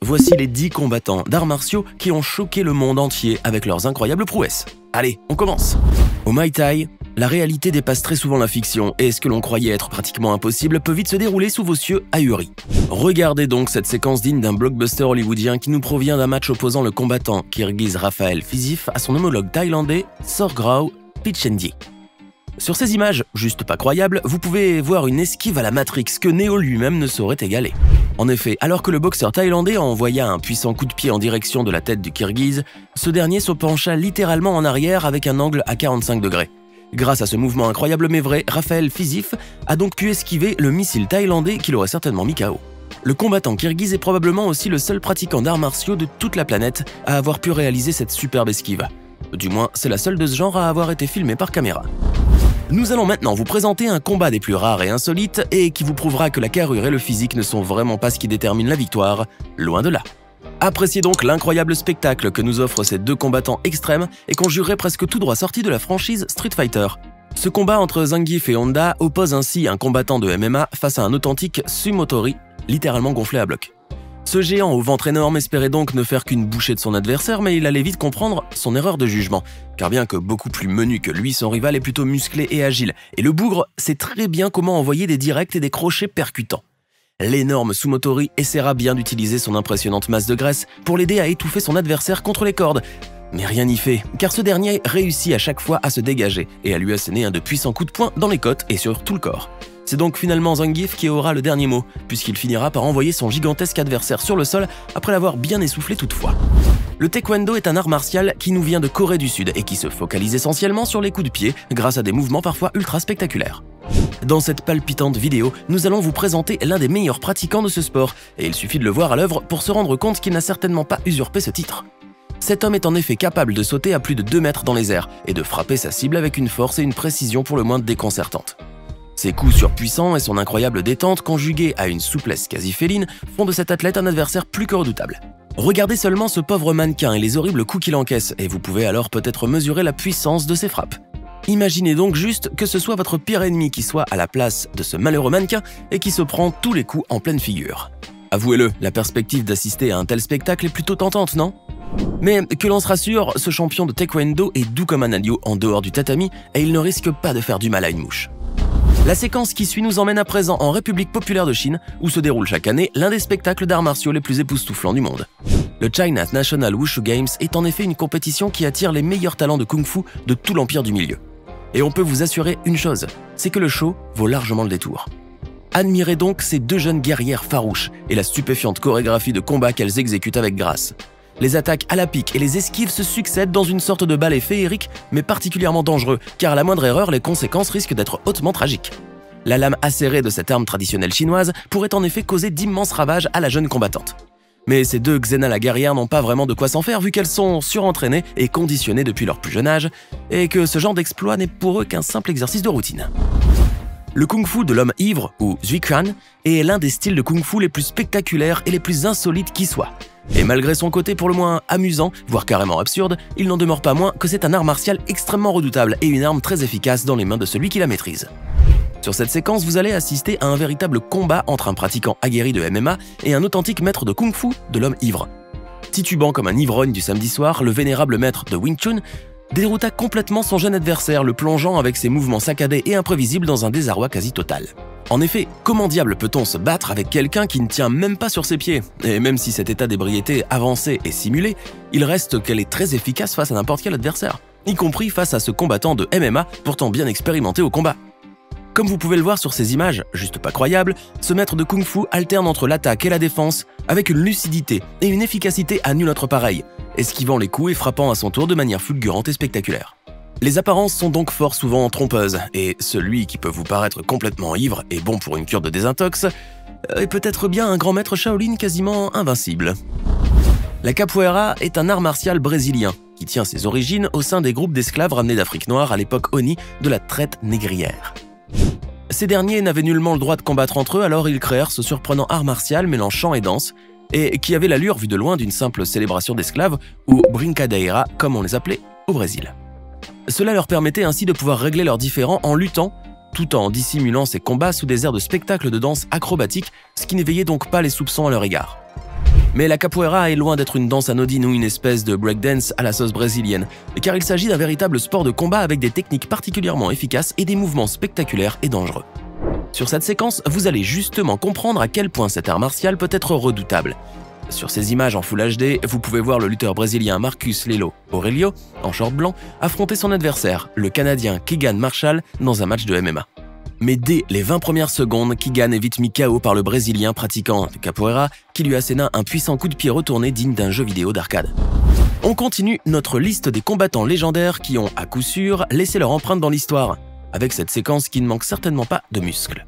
Voici les 10 combattants d'arts martiaux qui ont choqué le monde entier avec leurs incroyables prouesses. Allez, on commence. Au Muay Thai, la réalité dépasse très souvent la fiction et ce que l'on croyait être pratiquement impossible peut vite se dérouler sous vos cieux ahuris. Regardez donc cette séquence digne d'un blockbuster hollywoodien qui nous provient d'un match opposant le combattant kirghize Rafael Fiziev à son homologue thaïlandais Sorgrao Pichendie. Sur ces images, juste pas croyables, vous pouvez voir une esquive à la Matrix que Neo lui-même ne saurait égaler. En effet, alors que le boxeur thaïlandais envoya un puissant coup de pied en direction de la tête du kirghize, ce dernier se pencha littéralement en arrière avec un angle à 45 degrés. Grâce à ce mouvement incroyable mais vrai, Rafael Fiziev a donc pu esquiver le missile thaïlandais qui l'aurait certainement mis KO. Le combattant kirghize est probablement aussi le seul pratiquant d'arts martiaux de toute la planète à avoir pu réaliser cette superbe esquive. Du moins, c'est la seule de ce genre à avoir été filmée par caméra. Nous allons maintenant vous présenter un combat des plus rares et insolites et qui vous prouvera que la carrure et le physique ne sont vraiment pas ce qui détermine la victoire, loin de là. Appréciez donc l'incroyable spectacle que nous offrent ces deux combattants extrêmes et qu'on jurerait presque tout droit sortis de la franchise Street Fighter. Ce combat entre Zangief et Honda oppose ainsi un combattant de MMA face à un authentique Sumotori, littéralement gonflé à bloc. Ce géant au ventre énorme espérait donc ne faire qu'une bouchée de son adversaire, mais il allait vite comprendre son erreur de jugement, car bien que beaucoup plus menu que lui, son rival est plutôt musclé et agile, et le bougre sait très bien comment envoyer des directs et des crochets percutants. L'énorme Sumotori essaiera bien d'utiliser son impressionnante masse de graisse pour l'aider à étouffer son adversaire contre les cordes. Mais rien n'y fait, car ce dernier réussit à chaque fois à se dégager et à lui asséner un de puissants coups de poing dans les côtes et sur tout le corps. C'est donc finalement Zangief qui aura le dernier mot, puisqu'il finira par envoyer son gigantesque adversaire sur le sol après l'avoir bien essoufflé toutefois. Le taekwondo est un art martial qui nous vient de Corée du Sud et qui se focalise essentiellement sur les coups de pied grâce à des mouvements parfois ultra spectaculaires. Dans cette palpitante vidéo, nous allons vous présenter l'un des meilleurs pratiquants de ce sport, et il suffit de le voir à l'œuvre pour se rendre compte qu'il n'a certainement pas usurpé ce titre. Cet homme est en effet capable de sauter à plus de 2 mètres dans les airs et de frapper sa cible avec une force et une précision pour le moins déconcertantes. Ses coups surpuissants et son incroyable détente, conjugués à une souplesse quasi féline, font de cet athlète un adversaire plus que redoutable. Regardez seulement ce pauvre mannequin et les horribles coups qu'il encaisse, et vous pouvez alors peut-être mesurer la puissance de ses frappes. Imaginez donc juste que ce soit votre pire ennemi qui soit à la place de ce malheureux mannequin et qui se prend tous les coups en pleine figure. Avouez-le, la perspective d'assister à un tel spectacle est plutôt tentante, non ? Mais que l'on se rassure, ce champion de taekwondo est doux comme un agneau en dehors du tatami et il ne risque pas de faire du mal à une mouche. La séquence qui suit nous emmène à présent en République populaire de Chine, où se déroule chaque année l'un des spectacles d'arts martiaux les plus époustouflants du monde. Le China National Wushu Games est en effet une compétition qui attire les meilleurs talents de kung-fu de tout l'empire du milieu. Et on peut vous assurer une chose, c'est que le show vaut largement le détour. Admirez donc ces deux jeunes guerrières farouches et la stupéfiante chorégraphie de combat qu'elles exécutent avec grâce. Les attaques à la pique et les esquives se succèdent dans une sorte de ballet féerique, mais particulièrement dangereux, car à la moindre erreur, les conséquences risquent d'être hautement tragiques. La lame acérée de cette arme traditionnelle chinoise pourrait en effet causer d'immenses ravages à la jeune combattante. Mais ces deux Xena la guerrière n'ont pas vraiment de quoi s'en faire vu qu'elles sont surentraînées et conditionnées depuis leur plus jeune âge, et que ce genre d'exploit n'est pour eux qu'un simple exercice de routine. Le kung-fu de l'homme ivre, ou Zhuiquan, est l'un des styles de kung-fu les plus spectaculaires et les plus insolites qui soient. Et malgré son côté pour le moins amusant, voire carrément absurde, il n'en demeure pas moins que c'est un art martial extrêmement redoutable et une arme très efficace dans les mains de celui qui la maîtrise. Sur cette séquence, vous allez assister à un véritable combat entre un pratiquant aguerri de MMA et un authentique maître de kung-fu de l'homme ivre. Titubant comme un ivrogne du samedi soir, le vénérable maître de Wing Chun dérouta complètement son jeune adversaire, le plongeant avec ses mouvements saccadés et imprévisibles dans un désarroi quasi total. En effet, comment diable peut-on se battre avec quelqu'un qui ne tient même pas sur ses pieds? Et même si cet état d'ébriété avancé et simulé, il reste qu'elle est très efficace face à n'importe quel adversaire, y compris face à ce combattant de MMA pourtant bien expérimenté au combat. Comme vous pouvez le voir sur ces images, juste pas croyables, ce maître de kung-fu alterne entre l'attaque et la défense avec une lucidité et une efficacité à nul autre pareil, esquivant les coups et frappant à son tour de manière fulgurante et spectaculaire. Les apparences sont donc fort souvent trompeuses, et celui qui peut vous paraître complètement ivre et bon pour une cure de désintox est peut-être bien un grand maître Shaolin quasiment invincible. La capoeira est un art martial brésilien qui tient ses origines au sein des groupes d'esclaves ramenés d'Afrique noire à l'époque Oni de la traite négrière. Ces derniers n'avaient nullement le droit de combattre entre eux, alors ils créèrent ce surprenant art martial mêlant chant et danse, et qui avait l'allure vue de loin d'une simple célébration d'esclaves, ou brincadeira comme on les appelait au Brésil. Cela leur permettait ainsi de pouvoir régler leurs différends en luttant, tout en dissimulant ces combats sous des airs de spectacle de danse acrobatique, ce qui n'éveillait donc pas les soupçons à leur égard. Mais la capoeira est loin d'être une danse anodine ou une espèce de breakdance à la sauce brésilienne, car il s'agit d'un véritable sport de combat avec des techniques particulièrement efficaces et des mouvements spectaculaires et dangereux. Sur cette séquence, vous allez justement comprendre à quel point cet art martial peut être redoutable. Sur ces images en Full HD, vous pouvez voir le lutteur brésilien Marcus Lelo Aurelio, en short blanc, affronter son adversaire, le Canadien Keegan Marshall, dans un match de MMA. Mais dès les 20 premières secondes, Keegan est vite mis KO par le Brésilien pratiquant de capoeira qui lui asséna un puissant coup de pied retourné digne d'un jeu vidéo d'arcade. On continue notre liste des combattants légendaires qui ont, à coup sûr, laissé leur empreinte dans l'histoire, avec cette séquence qui ne manque certainement pas de muscles.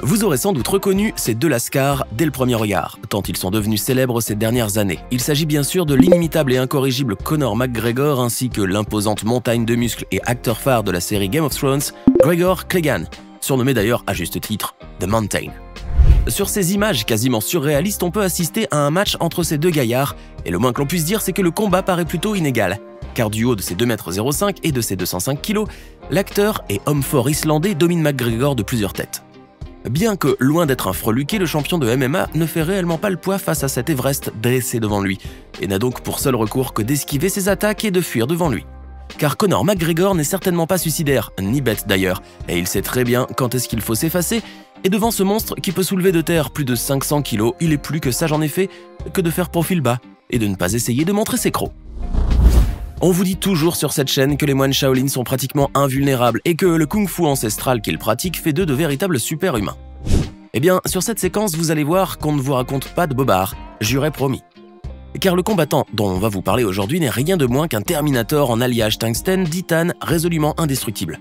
Vous aurez sans doute reconnu ces deux lascars dès le premier regard, tant ils sont devenus célèbres ces dernières années. Il s'agit bien sûr de l'inimitable et incorrigible Conor McGregor ainsi que l'imposante montagne de muscles et acteur phare de la série Game of Thrones, Gregor Clegane, surnommé d'ailleurs à juste titre The Mountain. Sur ces images quasiment surréalistes, on peut assister à un match entre ces deux gaillards, et le moins que l'on puisse dire c'est que le combat paraît plutôt inégal, car du haut de ses 2,05 m et de ses 205 kg, l'acteur et homme fort islandais domine McGregor de plusieurs têtes. Bien que loin d'être un freluqué, le champion de MMA ne fait réellement pas le poids face à cet Everest dressé devant lui, et n'a donc pour seul recours que d'esquiver ses attaques et de fuir devant lui. Car Conor McGregor n'est certainement pas suicidaire, ni bête d'ailleurs, et il sait très bien quand est-ce qu'il faut s'effacer, et devant ce monstre qui peut soulever de terre plus de 500 kg, il est plus que sage en effet que de faire profil bas, et de ne pas essayer de montrer ses crocs. On vous dit toujours sur cette chaîne que les moines Shaolin sont pratiquement invulnérables et que le kung-fu ancestral qu'ils pratiquent fait d'eux de véritables super-humains. Eh bien, sur cette séquence, vous allez voir qu'on ne vous raconte pas de bobards, juré promis. Car le combattant dont on va vous parler aujourd'hui n'est rien de moins qu'un Terminator en alliage tungstène-titane résolument indestructible.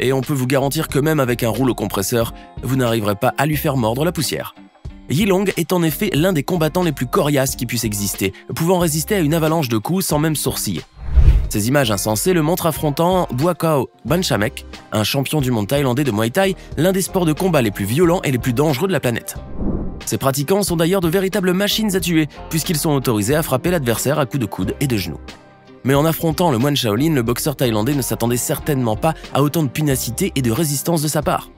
Et on peut vous garantir que même avec un rouleau compresseur, vous n'arriverez pas à lui faire mordre la poussière. Yilong est en effet l'un des combattants les plus coriaces qui puissent exister, pouvant résister à une avalanche de coups sans même sourciller. Ces images insensées le montrent affrontant Buakaw Banchamek, un champion du monde thaïlandais de Muay Thai, l'un des sports de combat les plus violents et les plus dangereux de la planète. Ces pratiquants sont d'ailleurs de véritables machines à tuer, puisqu'ils sont autorisés à frapper l'adversaire à coups de coude et de genoux. Mais en affrontant le moine Shaolin, le boxeur thaïlandais ne s'attendait certainement pas à autant de pugnacité et de résistance de sa part.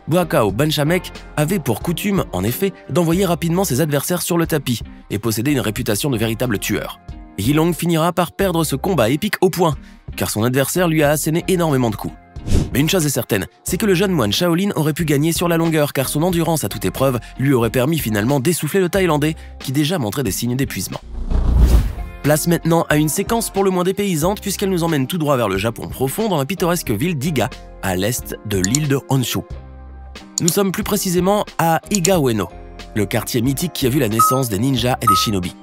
Buakaw Banchamek avait pour coutume, en effet, d'envoyer rapidement ses adversaires sur le tapis et possédait une réputation de véritable tueur. Yilong finira par perdre ce combat épique au point, car son adversaire lui a asséné énormément de coups. Mais une chose est certaine, c'est que le jeune moine Shaolin aurait pu gagner sur la longueur car son endurance à toute épreuve lui aurait permis finalement d'essouffler le Thaïlandais qui déjà montrait des signes d'épuisement. Place maintenant à une séquence pour le moins dépaysante puisqu'elle nous emmène tout droit vers le Japon profond dans la pittoresque ville d'Iga, à l'est de l'île de Honshu. Nous sommes plus précisément à Iga Ueno, le quartier mythique qui a vu la naissance des ninjas et des shinobi.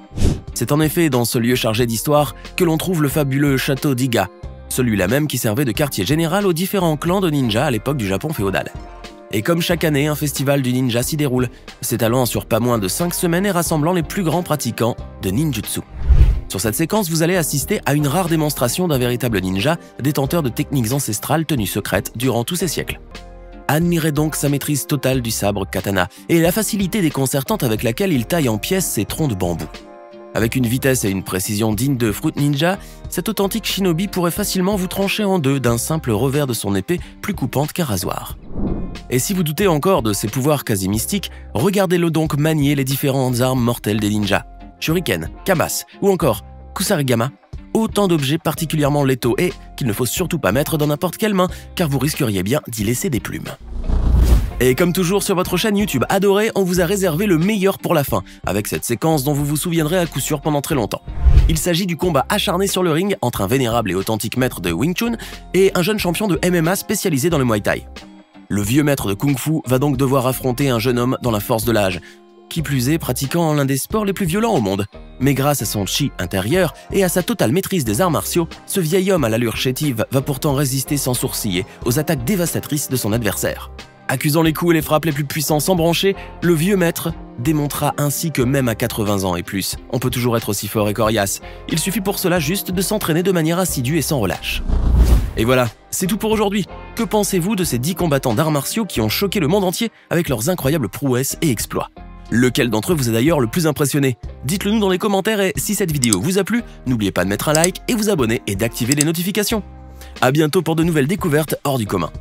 C'est en effet dans ce lieu chargé d'histoire que l'on trouve le fabuleux château d'Iga, celui-là même qui servait de quartier général aux différents clans de ninjas à l'époque du Japon féodal. Et comme chaque année, un festival du ninja s'y déroule, s'étalant sur pas moins de 5 semaines et rassemblant les plus grands pratiquants de ninjutsu. Sur cette séquence, vous allez assister à une rare démonstration d'un véritable ninja, détenteur de techniques ancestrales tenues secrètes durant tous ces siècles. Admirez donc sa maîtrise totale du sabre katana et la facilité déconcertante avec laquelle il taille en pièces ses troncs de bambou. Avec une vitesse et une précision dignes de Fruit Ninja, cet authentique shinobi pourrait facilement vous trancher en deux d'un simple revers de son épée plus coupante qu'un rasoir. Et si vous doutez encore de ses pouvoirs quasi mystiques, regardez-le donc manier les différentes armes mortelles des ninjas. Shuriken, Kabas ou encore Kusarigama, autant d'objets particulièrement létaux et qu'il ne faut surtout pas mettre dans n'importe quelle main car vous risqueriez bien d'y laisser des plumes. Et comme toujours sur votre chaîne YouTube adorée, on vous a réservé le meilleur pour la fin, avec cette séquence dont vous vous souviendrez à coup sûr pendant très longtemps. Il s'agit du combat acharné sur le ring entre un vénérable et authentique maître de Wing Chun et un jeune champion de MMA spécialisé dans le Muay Thai. Le vieux maître de Kung Fu va donc devoir affronter un jeune homme dans la force de l'âge, qui plus est pratiquant l'un des sports les plus violents au monde. Mais grâce à son chi intérieur et à sa totale maîtrise des arts martiaux, ce vieil homme à l'allure chétive va pourtant résister sans sourciller aux attaques dévastatrices de son adversaire. Accusant les coups et les frappes les plus puissants sans brancher, le vieux maître démontra ainsi que même à 80 ans et plus, on peut toujours être aussi fort et coriace. Il suffit pour cela juste de s'entraîner de manière assidue et sans relâche. Et voilà, c'est tout pour aujourd'hui. Que pensez-vous de ces 10 combattants d'arts martiaux qui ont choqué le monde entier avec leurs incroyables prouesses et exploits? Lequel d'entre eux vous a d'ailleurs le plus impressionné? Dites-le nous dans les commentaires et si cette vidéo vous a plu, n'oubliez pas de mettre un like et vous abonner et d'activer les notifications. À bientôt pour de nouvelles découvertes hors du commun.